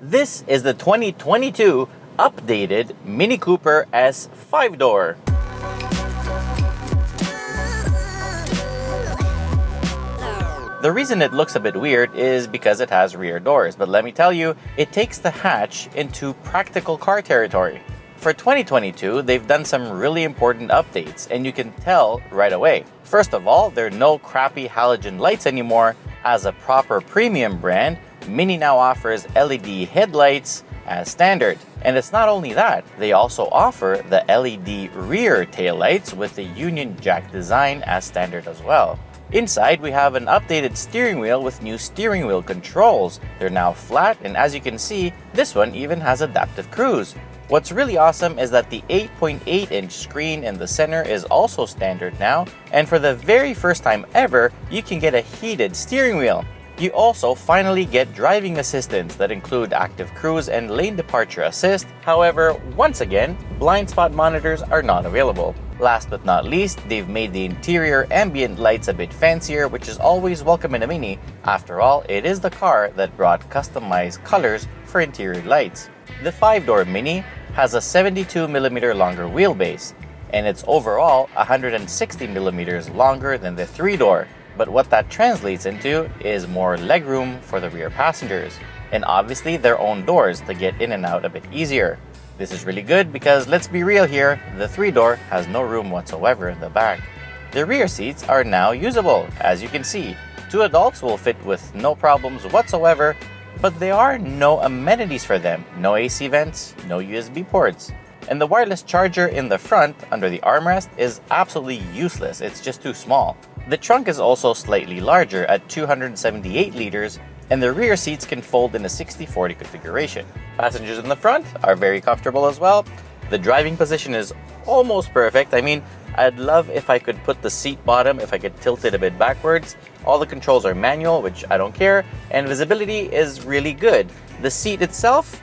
This is the 2022 updated Mini Cooper S 5-door. The reason it looks a bit weird is because it has rear doors, but let me tell you, it takes the hatch into practical car territory. For 2022, they've done some really important updates, and you can tell right away. First of all, there are no crappy halogen lights anymore. As a proper premium brand, Mini now offers LED headlights as standard. And it's not only that, they also offer the LED rear taillights with the Union Jack design as standard as well. Inside, we have an updated steering wheel with new steering wheel controls. They're now flat, and as you can see, this one even has adaptive cruise. What's really awesome is that the 8.8-inch screen in the center is also standard now, and for the very first time ever, you can get a heated steering wheel. You also finally get driving assistance that include active cruise and lane departure assist. However, once again, blind spot monitors are not available. Last but not least, they've made the interior ambient lights a bit fancier, which is always welcome in a Mini. After all, it is the car that brought customized colors for interior lights. The 5-door Mini has a 72mm longer wheelbase, and it's overall 160mm longer than the 3-door. But what that translates into is more legroom for the rear passengers, and obviously their own doors to get in and out a bit easier. This is really good because, let's be real here, the 3-door has no room whatsoever in the back. The rear seats are now usable, as you can see. 2 adults will fit with no problems whatsoever, but there are no amenities for them. No AC vents, no USB ports. And the wireless charger in the front under the armrest is absolutely useless, it's just too small. The trunk is also slightly larger at 278 liters, and the rear seats can fold in a 60/40 configuration. Passengers in the front are very comfortable as well. The driving position is almost perfect. I mean, I'd love if I could put the seat bottom, if I could tilt it a bit backwards. All the controls are manual, which I don't care, and visibility is really good. The seat itself,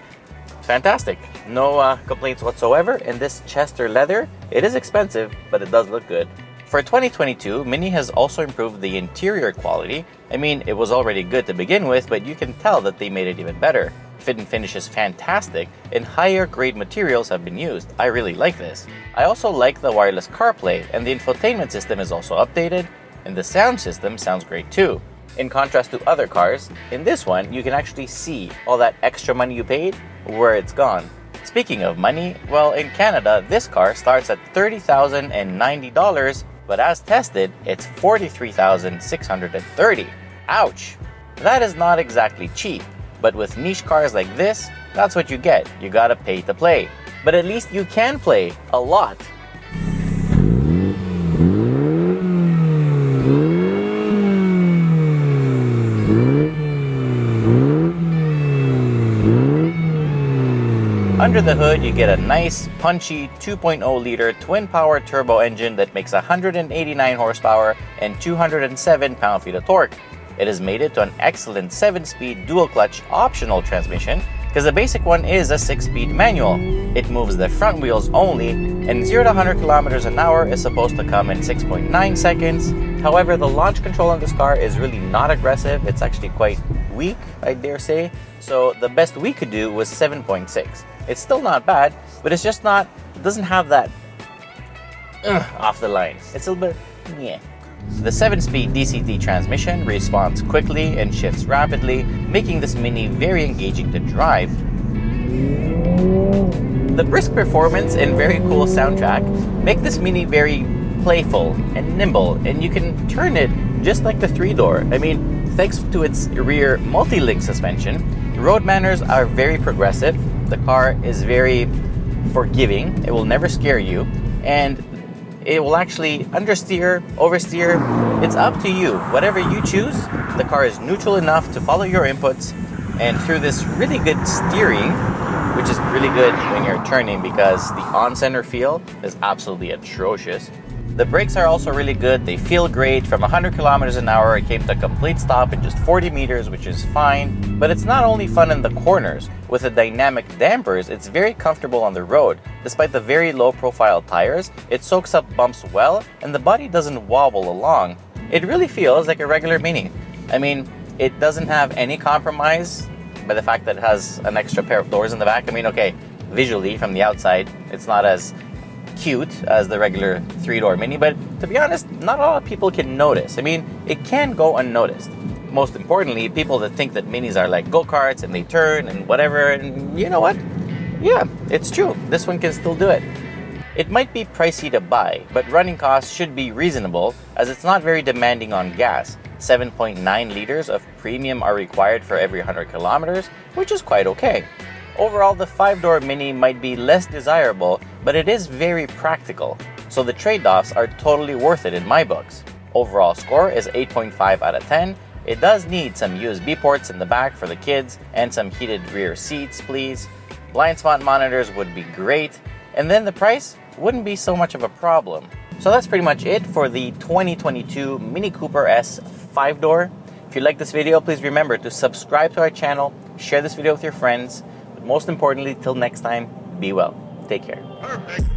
fantastic. No complaints whatsoever, and this Chester leather, it is expensive, but it does look good. For 2022, Mini has also improved the interior quality. I mean, it was already good to begin with, but you can tell that they made it even better. Fit and finish is fantastic, and higher grade materials have been used. I really like this. I also like the wireless CarPlay, and the infotainment system is also updated, and the sound system sounds great too. In contrast to other cars, in this one, you can actually see all that extra money you paid, where it's gone. Speaking of money, well, in Canada, this car starts at $30,090, but as tested, it's $43,630. Ouch! That is not exactly cheap, but with niche cars like this, that's what you get. You gotta pay to play. But at least you can play a lot. Under the hood, you get a nice, punchy 2.0-liter twin-power turbo engine that makes 189 horsepower and 207 pound-feet of torque. It has made it to an excellent 7-speed dual-clutch optional transmission, because the basic one is a 6-speed manual. It moves the front wheels only, and 0 to 100 kilometers an hour is supposed to come in 6.9 seconds. However, the launch control on this car is really not aggressive. It's actually quite weak, I dare say. So the best we could do was 7.6. It's still not bad, but it's just not, it doesn't have that off the line. It's a little bit, yeah. The 7-speed DCT transmission responds quickly and shifts rapidly, making this Mini very engaging to drive. The brisk performance and very cool soundtrack make this Mini very playful and nimble, and you can turn it just like the 3-door. I mean, thanks to its rear multi-link suspension, road manners are very progressive. The car is very forgiving. It will never scare you, and it will actually understeer, oversteer. It's up to you. Whatever you choose, the car is neutral enough to follow your inputs, and through this really good steering, which is really good when you're turning because the on-center feel is absolutely atrocious. The brakes are also really good. They feel great. From 100 kilometers an hour, it came to a complete stop in just 40 meters, which is fine. But it's not only fun in the corners. With the dynamic dampers, it's very comfortable on the road. Despite the very low-profile tires, it soaks up bumps well, and the body doesn't wobble along. It really feels like a regular Mini. I mean, it doesn't have any compromise by the fact that it has an extra pair of doors in the back. I mean, okay, visually from the outside, it's not as cute as the regular 3-door Mini, but to be honest, not a lot of people can notice. I mean, it can go unnoticed. Most importantly, people that think that Minis are like go-karts and they turn and whatever, and you know what? Yeah, it's true. This one can still do it. It might be pricey to buy, but running costs should be reasonable as it's not very demanding on gas. 7.9 liters of premium are required for every 100 kilometers, which is quite okay. Overall, the 5-door Mini might be less desirable, but it is very practical, so the trade-offs are totally worth it in my books. Overall score is 8.5 out of 10. It does need some USB ports in the back for the kids and some heated rear seats, please. Blind spot monitors would be great, and then the price wouldn't be so much of a problem. So that's pretty much it for the 2022 Mini Cooper S 5-door. If you like this video, please remember to subscribe to our channel, share this video with your friends, but most importantly, till next time, be well. Take care. Perfect.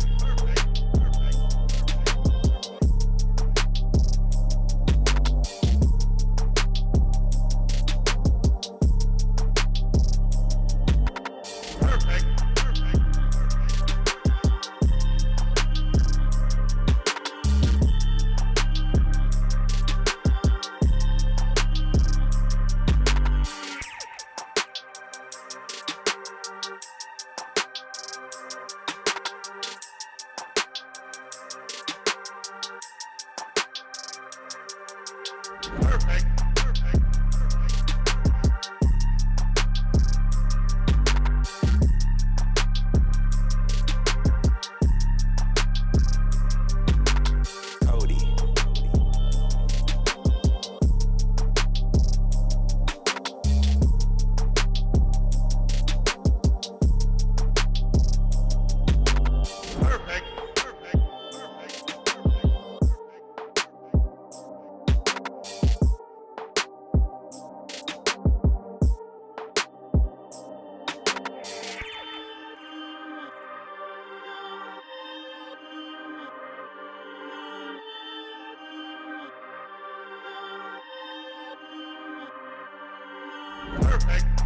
Perfect.